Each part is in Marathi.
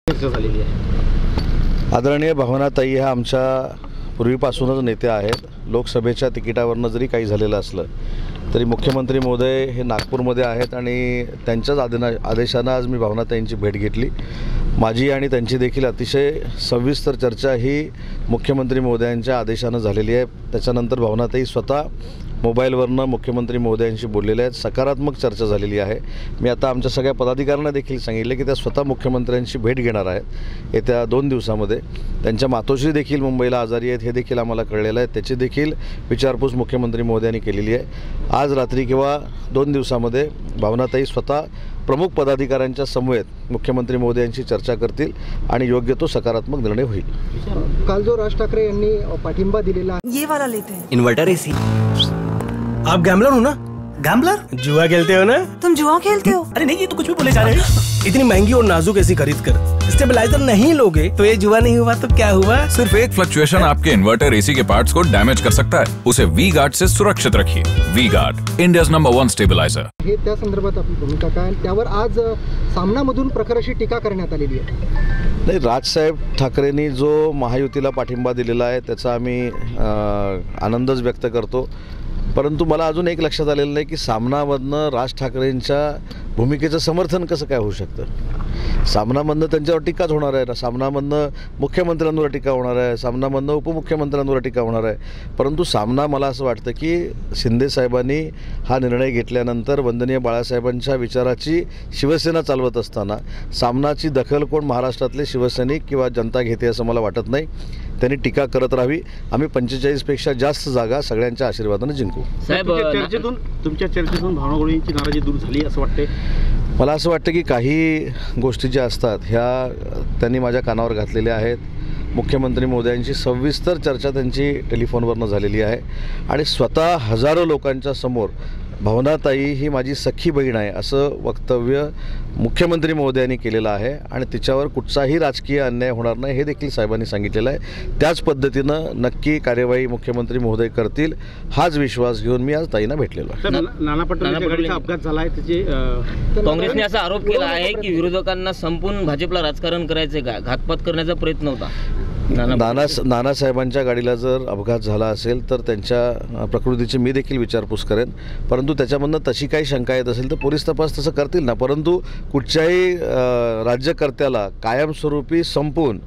चर्चा झालेली आहे। आदरणीय भावनाताई ह्या आमच्या पूर्वीपासूनच नेते आहेत। लोकसभेच्या तिकिटावरनं जरी काही झालेलं असलं तरी मुख्यमंत्री महोदय हे नागपूरमध्ये आहेत आणि त्यांच्याच आदेशानं आज मी भावनाताईंची भेट घेतली। माझी आणि त्यांची देखील अतिशय सविस्तर चर्चा ही मुख्यमंत्री महोदयांच्या आदेशानं झालेली आहे। त्याच्यानंतर भावनाताई स्वतः मोबाईलवरनं मुख्यमंत्री महोदयांशी बोललेल्या आहेत। सकारात्मक चर्चा झालेली आहे। मी आता आमच्या सगळ्या पदाधिकाऱ्यांना देखील सांगितले की त्या स्वतः मुख्यमंत्र्यांशी भेट घेणार आहेत येत्या 2 दिवसामध्ये। त्यांच्या मातोश्री देखील मुंबईला आजारी आहेत हे देखील आम्हाला कळलेलं आहे। त्याची देखील विचारपूस मुख्यमंत्री महोदयांनी केलेली आहे। आज रात्री किंवा 2 दिवसामध्ये भावनाताई स्वतः प्रमुख पदाधिकाऱ्यांच्या समवेत मुख्यमंत्री महोदयांशी चर्चा करतील आणि योग्य तो सकारात्मक निर्णय होईल। काल जो राज ठाकरे यांनी पाठिंबा दिलेला ये वाला लेते हैं। Inverter AC. आप गैम्बलर हो ना? गैम्बलर? जुआ खेलते हो ना? तुम जुआ खेलते हो? अरे नहीं, ये तो कुछ भी बोले जा रहे हैं। इतनी महंगी और नाजुक एसी खरीद कर स्टेबलाइजर नहीं लोगे तो ये जुआ नहीं हुआ तो क्या हुआ? सिर्फ एक फ्लक्चुएशन आपके इन्वर्टर एसी के पार्ट्स को डैमेज कर सकता है। उसे वी गार्ड से सुरक्षित रखिए। V Guard, India's number 1 stabiliser. हे त्या संदर्भात आपली भूमिका काय? त्यावर आज सामनामधून प्रखर अशी टीका करण्यात आलेली आहे। नाही, राजसाहेब ठाकरेंनी जो महायुतीला पाठिंबा दिलेला आहे त्याचा आम्ही आनंदच व्यक्त करतो। परंतु मला अजून एक लक्षात आलेलं नाही की सामनामधनं राज ठाकरेंच्या भूमिकेचं समर्थन कसं काय होऊ शकतं। सामनामधनं त्यांच्यावर टीकाच होणार आहे, सामनामधनं मुख्यमंत्र्यांवर टीका होणार आहे, सामनामधनं उपमुख्यमंत्र्यांवर टीका होणार आहे। परंतु सामना मला असं वाटतं की शिंदे साहेबांनी हा निर्णय घेतल्यानंतर वंदनीय बाळासाहेबांच्या विचाराची शिवसेना चालवत असताना सामनाची दखल कोण महाराष्ट्रातले शिवसैनिक किंवा जनता घेते असं मला वाटत नाही। त्यांनी टीका करत राहावी। आम्ही 45 पेक्षा जास्त जागा सगळ्यांच्या आशीर्वादाने जिंकू। साहेब, तुमच्या चर्चेतून भावनागोळींची नाराजी दूर झाली असं वाटतंय? मला असं वाटतं की काही गोष्टी ज्या असतात ह्या त्यांनी माझ्या कानावर घातलेल्या आहेत। मुख्यमंत्री महोदयांची सविस्तर चर्चा त्यांची टेलिफोनवरनं झालेली आहे आणि स्वतः हजारो लोकांच्या समोर भावनाताई ही माझी सख्खी बहीण आहे असं वक्तव्य मुख्यमंत्री महोदयांनी केलेलं आहे आणि तिच्यावर कुठचाही राजकीय अन्याय होणार नाही हे देखील साहेबांनी सांगितलेलं आहे। त्याच पद्धतीनं नक्की कार्यवाही मुख्यमंत्री महोदय करतील हाच विश्वास घेऊन मी आज ताईंना भेटलेलो आहे। नाना पटोलेंच्या गाडीचा अपघात झाला आहे, त्याचे काँग्रेसने असा आरोप केला आहे की विरोधकांना संपून भाजपला राजकारण करायचे का, घातपात करण्याचा प्रयत्न होता। नानासाहेबांच्या गाडीला जर अपघात झाला असेल तर त्यांच्या प्रकृतीची मी देखील विचारपूस करेन। परंतु त्याच्यामधनं तशी काही शंका येत असेल तर पोलीस तपास तसं करतील ना। परंतु कुठच्याही राज्यकर्त्याला कायमस्वरूपी संपून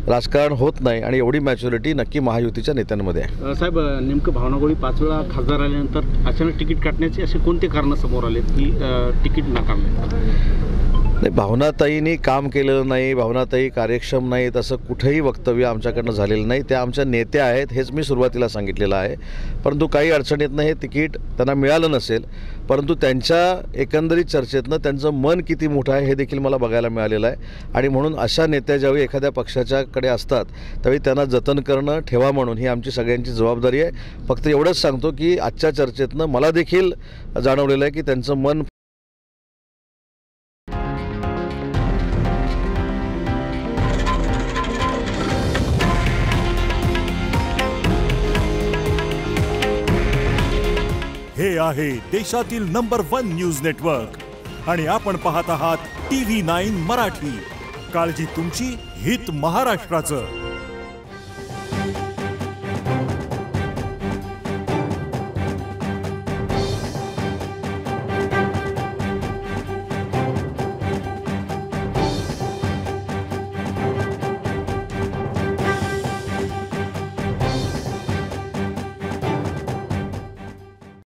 राजकारण होत नाही आणि एवढी मॅच्युरिटी नक्की महायुतीच्या नेत्यांमध्ये आहे। साहेब, नेमकं भावनागोळी 5 वेळा खासदार आल्यानंतर अचानक तिकीट काटण्याचे असे कोणते कारणं समोर आलेत की तिकीट नाकारले? नाही, भावनाताईंनी काम केलेलं नाही, भावनाताई कार्यक्षम नाहीत असं कुठेही वक्तव्य आमच्याकडनं झालेलं नाही। त्या आमच्या नेत्या आहेत हेच मी सुरुवातीला सांगितलेलं आहे। परंतु काही अडचणीतनं हे तिकीट त्यांना मिळालं नसेल, परंतु त्यांच्या एकंदरीत चर्चेतनं त्यांचं मन किती मोठं आहे हे देखील मला बघायला मिळालेलं आहे। आणि म्हणून अशा नेत्या ज्यावेळी एखाद्या पक्षाच्याकडे असतात त्यावेळी त्यांना जतन करणं, ठेवा म्हणून ही आमची सगळ्यांची जबाबदारी आहे। फक्त एवढंच सांगतो की आजच्या चर्चेतनं मला देखील जाणवलेलं आहे की त्यांचं मन हे आहे देशातील नंबर 1 न्यूज नेटवर्क आणि आपण पाहत आहात TV9 मराठी। काळजी तुमची, हित महाराष्ट्राचं।